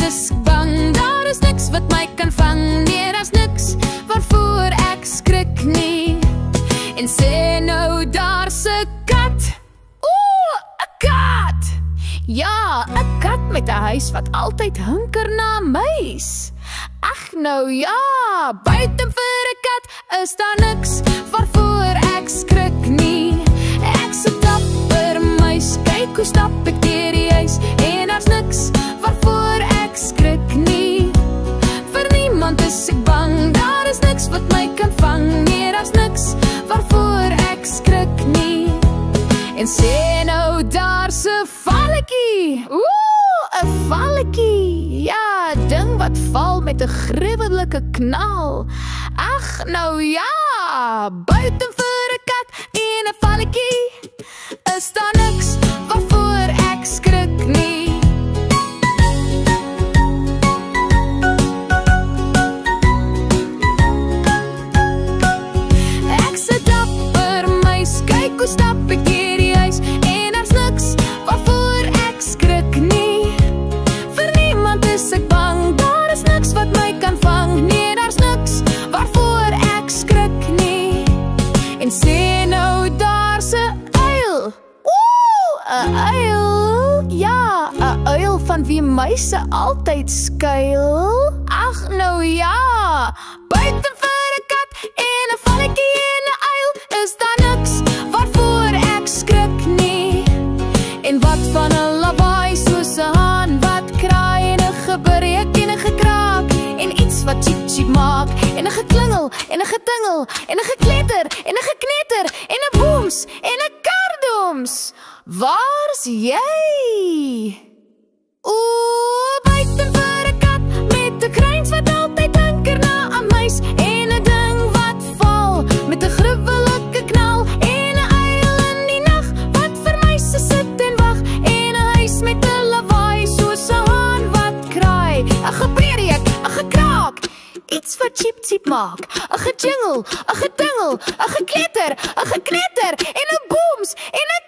is ek bang. Daar is niks wat my kan vang. Nee, daar's niks waarvoor ek skrik nie. En sê nou daar's 'n kat. Ooh, 'n kat. Ja, 'n kat met 'n huis wat altyd hunker na 'n muis. Ag nou ja, buite vir 'n kat is daar niks waarvoor ek skrik nie. Ek's 'n dapper muis, kyk hoe stap ek deur die huis. En daar's niks waarvoor ek skrik nie. Vir niemand is ek bang, daar is niks wat my kan vang. Nee, daar's niks waarvoor ek skrik nie. En sê nou daar's 'n valletjie. Ooh, 'n valletjie. Ja, ding wat val met 'n gruwelike knal. Ag nou ja, buite vir 'n kat en 'n valletjie is daar niks waarvoor ek skrik nie. Ek's 'n dapper muis, kyk hoe stap ek deur die huis. En daar's niks waarvoor ek skrik nie. Vir niemand is ek bang, daar is niks wat my kan vang. Nee, daar's niks waarvoor ek skrik nie. En sê nou daar's 'n uil. Ooh, 'n uil. Ja, 'n uil van wie muise altyd skuil. Ag nou ja, buite vir 'n kat en 'n valletjie en 'n uil is daar niks waarvoor ek skrik nie. En wat van 'n lawaai soos 'n haan wat kraai en 'n gebreek en 'n gekraak en iets wat cheep cheep maak en 'n geklingel en 'n getingel en 'n gekletter en 'n geknetter en 'n booms en 'n kardoms. Waar's jy? Ooh, buite vir 'n kat met 'n kruins wat altyd hunker na 'n muis en 'n ding wat val met 'n gruwelike knal en 'n uil in die nag wat vir muise sit en wag en 'n huis met 'n lawaai soos 'n haan wat kraai, 'n gebreek, 'n gekraak, iets wat cheep cheep maak, 'n gejingle, 'n getingel, 'n gekletter, 'n geknetter en 'n booms en 'n